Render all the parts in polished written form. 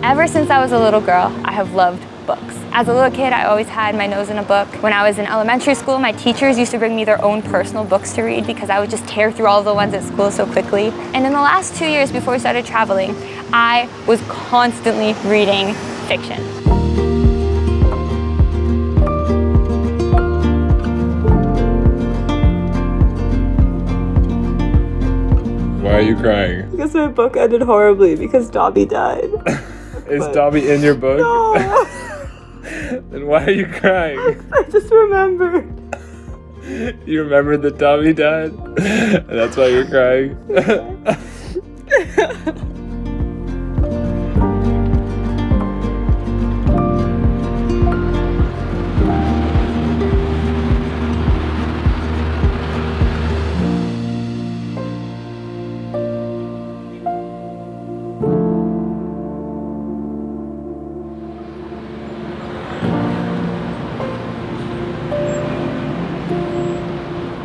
Ever since I was a little girl, I have loved books. As a little kid, I always had my nose in a book. When I was in elementary school, my teachers used to bring me their own personal books to read because I would just tear through all the ones at school so quickly. And in the last 2 years before we started traveling, I was constantly reading fiction. Why are you crying? Because my book ended horribly because Dobby died. Is Dobby in your book? No! Then why are you crying? I just remembered. You remembered that Dobby died? And that's why you're crying?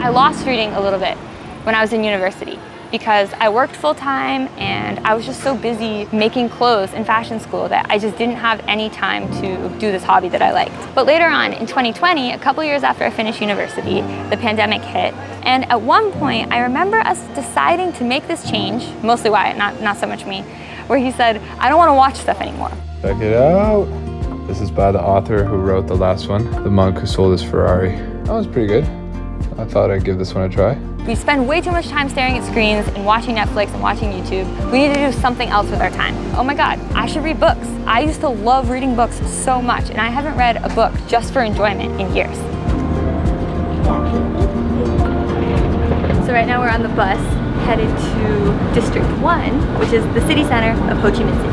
I lost reading a little bit when I was in university because I worked full-time and I was just so busy making clothes in fashion school that I just didn't have any time to do this hobby that I liked. But later on in 2020, a couple years after I finished university, the pandemic hit. And at one point, I remember us deciding to make this change, mostly Wyatt, not so much me, where he said, I don't want to watch stuff anymore. Check it out. This is by the author who wrote the last one, The Monk Who Sold His Ferrari. That was pretty good. I thought I'd give this one a try. We spend way too much time staring at screens and watching Netflix and watching YouTube. We need to do something else with our time. Oh my God, I should read books. I used to love reading books so much, and I haven't read a book just for enjoyment in years. So right now we're on the bus headed to District 1, which is the city center of Ho Chi Minh City.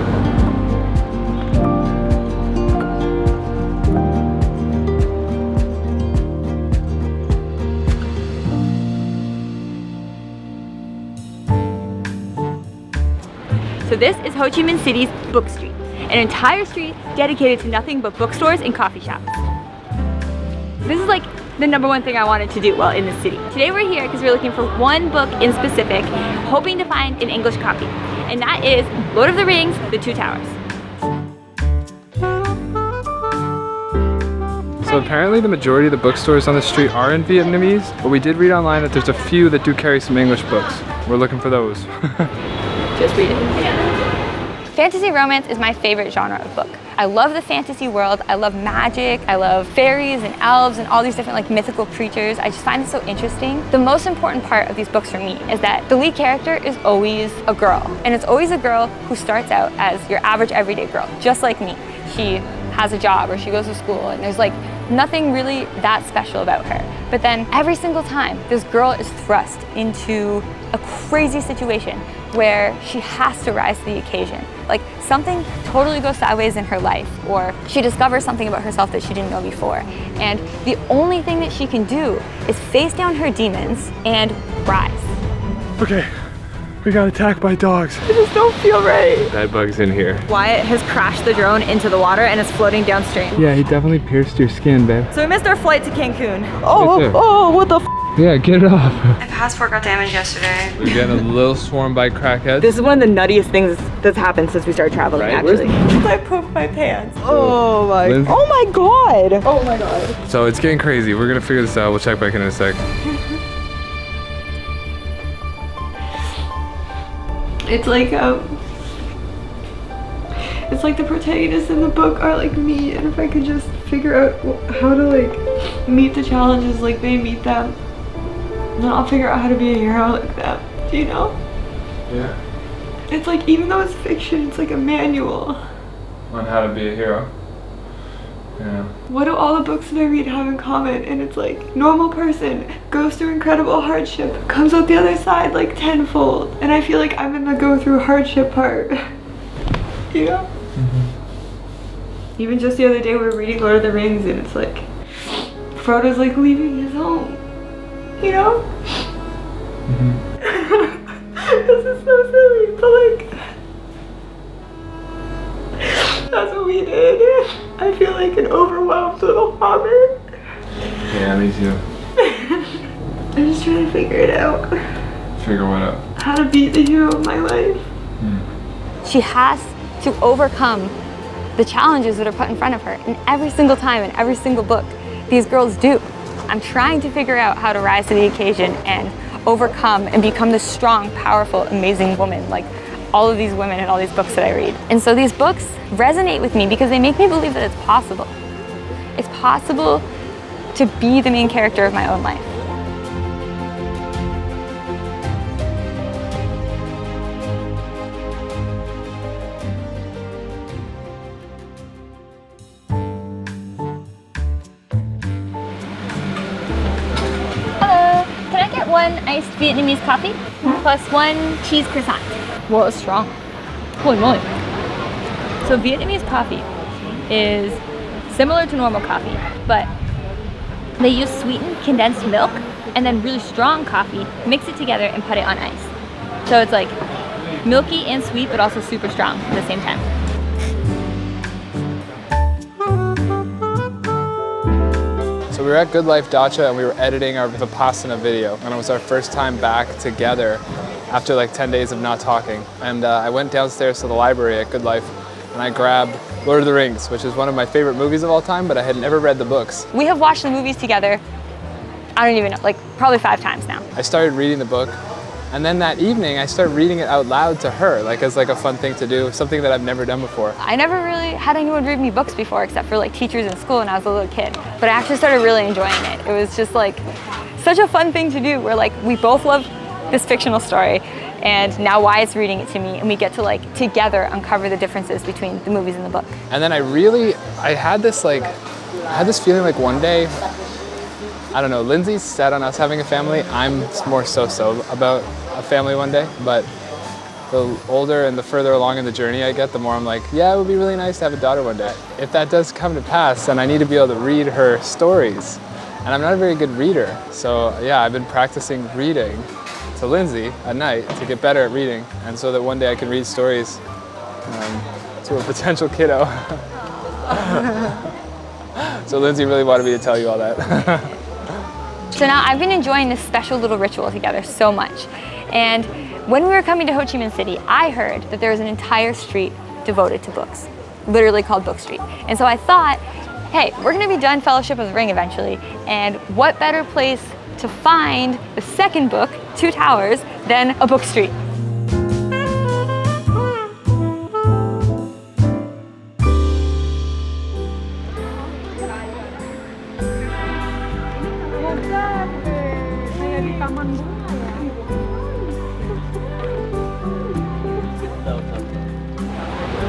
So this is Ho Chi Minh City's Book Street, an entire street dedicated to nothing but bookstores and coffee shops. This is like the #1 thing I wanted to do while in the city. Today we're here because we're looking for one book in specific, hoping to find an English copy, and that is Lord of the Rings, The Two Towers. So apparently the majority of the bookstores on the street are in Vietnamese, but we did read online that there's a few that do carry some English books. We're looking for those. Just read it. Fantasy romance is my favorite genre of book. I love the fantasy world. I love magic. I love fairies and elves and all these different like mythical creatures. I just find it so interesting. The most important part of these books for me is that the lead character is always a girl. And it's always a girl who starts out as your average everyday girl, just like me. She has a job or she goes to school and there's like nothing really that special about her. But then every single time this girl is thrust into a crazy situation where she has to rise to the occasion. Like something totally goes sideways in her life, or she discovers something about herself that she didn't know before. And the only thing that she can do is face down her demons and rise. Okay, we got attacked by dogs. I just don't feel right. That bug's in here. Wyatt has crashed the drone into the water and is floating downstream. Yeah, he definitely pierced your skin, babe. So we missed our flight to Cancun. Oh, What the f? Yeah, get it off. My passport got damaged yesterday. We're getting a little swarmed by crackheads. This is one of the nuttiest things that's happened since we started traveling, Right? actually. I pooped my pants. Oh my Lindsay? god. Oh my god. So it's getting crazy. We're gonna figure this out. We'll check back in a sec. It's like the protagonists in the book are like me, and if I could just figure out how to like meet the challenges like they meet them, then I'll figure out how to be a hero like them. Do you know? Yeah. It's like, even though it's fiction, it's like a manual. On how to be a hero. Yeah. What do all the books that I read have in common? And it's like, normal person goes through incredible hardship, comes out the other side like tenfold. And I feel like I'm in the go through hardship part. You know? Mm-hmm. Even just the other day we were reading Lord of the Rings and it's like, Frodo's like leaving his home. You know? Mm-hmm. This is so silly, but like, that's what we did. I feel like an overwhelmed little hobbit. Yeah, me too. I'm just trying to figure it out. Figure what out? How to be the hero of my life. She has to overcome the challenges that are put in front of her. And every single time in every single book, these girls do. I'm trying to figure out how to rise to the occasion and overcome and become this strong, powerful, amazing woman like all of these women in all these books that I read. And so these books resonate with me because they make me believe that it's possible. It's possible to be the main character of my own life. One iced Vietnamese coffee plus one cheese croissant. Whoa, it's strong. Holy moly. So Vietnamese coffee is similar to normal coffee, but they use sweetened condensed milk and then really strong coffee, mix it together and put it on ice. So it's like milky and sweet, but also super strong at the same time. So we were at Good Life Dacha and we were editing our Vipassana video, and it was our first time back together after like 10 days of not talking. And I went downstairs to the library at Good Life and I grabbed Lord of the Rings, which is one of my favorite movies of all time, but I had never read the books. We have watched the movies together, I don't even know, like probably 5 times now. I started reading the book, and then that evening I started reading it out loud to her, like as like a fun thing to do, something that I've never done before. I never really had anyone read me books before except for like teachers in school when I was a little kid. But I actually started really enjoying it. It was just like such a fun thing to do where like we both love this fictional story, and now Wyatt's reading it to me and we get to like together uncover the differences between the movies and the book. And then I had this feeling like one day, I don't know, Lindsay's set on us having a family. I'm more so-so about a family one day, but the older and the further along in the journey I get, the more I'm like, yeah, it would be really nice to have a daughter one day. If that does come to pass, then I need to be able to read her stories. And I'm not a very good reader. So yeah, I've been practicing reading to Lindsay at night to get better at reading, and so that one day I can read stories to a potential kiddo. So Lindsay really wanted me to tell you all that. So now I've been enjoying this special little ritual together so much. And when we were coming to Ho Chi Minh City, I heard that there was an entire street devoted to books, literally called Book Street. And so I thought, hey, we're gonna be done Fellowship of the Ring eventually, and what better place to find the second book, Two Towers, than a book street.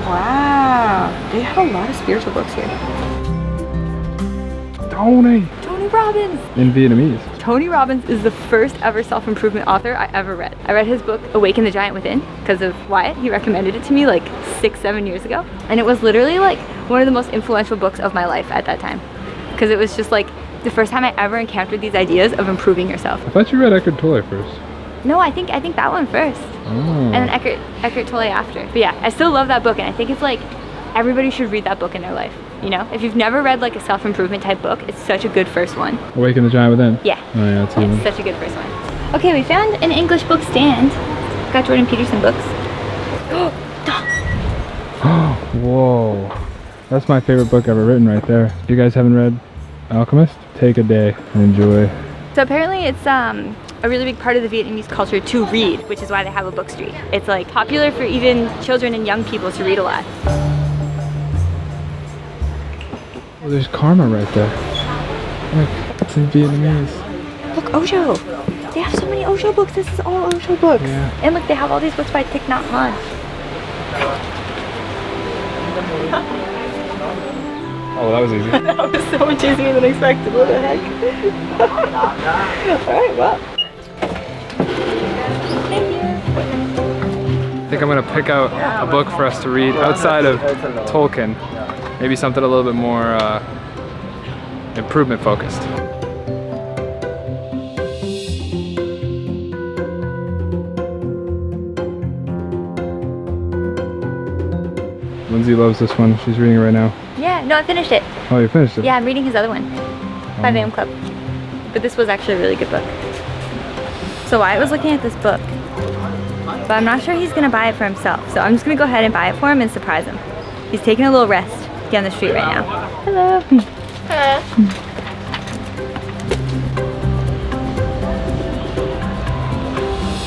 Wow, they have a lot of spiritual books here. Tony Robbins! in Vietnamese. Tony Robbins is the first ever self-improvement author I ever read. I read his book, Awaken the Giant Within, because of Wyatt. He recommended it to me like 6-7 years ago. And it was literally like one of the most influential books of my life at that time. Because it was just like the first time I ever encountered these ideas of improving yourself. I thought you read Eckhart Tolle first. No, I think that one first. Oh. And then Eckhart Tolle after. But yeah, I still love that book, and I think it's like everybody should read that book in their life. You know, if you've never read like a self-improvement type book, it's such a good first one. Awaken the Giant Within? Yeah. Oh yeah, that's It's such a good first one. Okay, we found an English book stand. Got Jordan Peterson books. Whoa. That's my favorite book ever written right there. If you guys haven't read Alchemist, take a day and enjoy. So apparently it's a really big part of the Vietnamese culture to read, which is why they have a book street. It's like popular for even children and young people to read a lot. Oh, there's karma right there. Look, it's in Vietnamese. Look, Osho. They have so many Osho books. This is all Osho books. Yeah. And look, they have all these books by Thich Nhat Hanh. Oh, that was easy. That was so much easier than expected. What the heck? Alright, well. I think I'm gonna pick out a book for us to read outside of Tolkien. Maybe something a little bit more improvement focused. Lindsay loves this one. She's reading it right now. Yeah, no, I finished it. Oh, you finished it? Yeah, I'm reading his other one, 5 AM Club. But this was actually a really good book. So I was looking at this book, but I'm not sure he's gonna buy it for himself. So I'm just gonna go ahead and buy it for him and surprise him. He's taking a little rest down the street right now. Hello. Hello.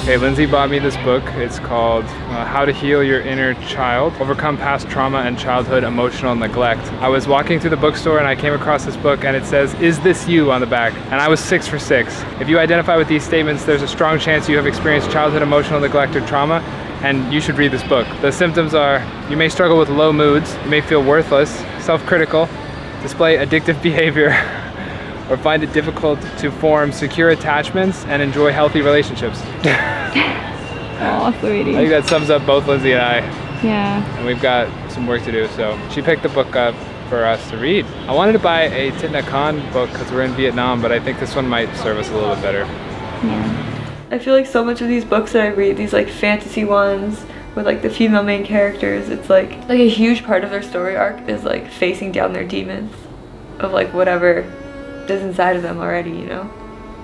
Okay, Lindsay bought me this book. It's called How to Heal Your Inner Child, Overcome Past Trauma and Childhood Emotional Neglect. I was walking through the bookstore and I came across this book and it says, "Is this you?" on the back. And I was 6 for 6. If you identify with these statements, there's a strong chance you have experienced childhood emotional neglect or trauma, and you should read this book. The symptoms are, you may struggle with low moods, you may feel worthless, self-critical, display addictive behavior, or find it difficult to form secure attachments and enjoy healthy relationships. Oh, sweetie. I think that sums up both Lindsay and I, Yeah. and we've got some work to do, so she picked the book up for us to read. I wanted to buy a Thich Nhat Hanh book because we're in Vietnam, but I think this one might serve us a little bit better. Yeah. I feel like so much of these books that I read, these like fantasy ones with like the female main characters, it's like a huge part of their story arc is like facing down their demons of like whatever is inside of them already, you know?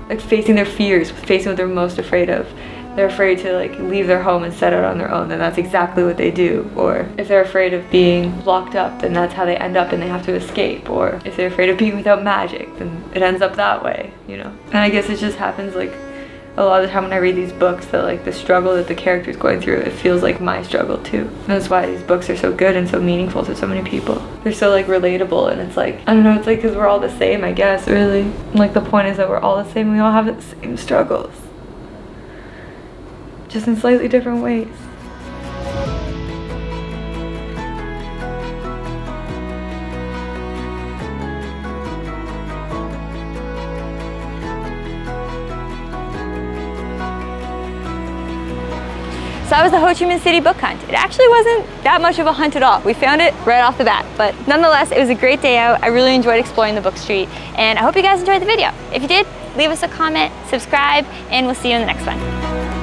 Like facing their fears, facing what they're most afraid of. They're afraid to like leave their home and set out on their own, then that's exactly what they do. Or if they're afraid of being locked up, then that's how they end up and they have to escape. Or if they're afraid of being without magic, then it ends up that way, you know? And I guess it just happens like a lot of the time when I read these books that like the struggle that the character's going through, it feels like my struggle too. And that's why these books are so good and so meaningful to so many people. They're so like relatable, and it's like, I don't know, it's like because we're all the same, I guess, really. And, like the point is that we're all the same, we all have the same struggles. Just in slightly different ways. So that was the Ho Chi Minh City book hunt. It actually wasn't that much of a hunt at all. We found it right off the bat, but nonetheless, it was a great day out. I really enjoyed exploring the book street, and I hope you guys enjoyed the video. If you did, leave us a comment, subscribe, and we'll see you in the next one.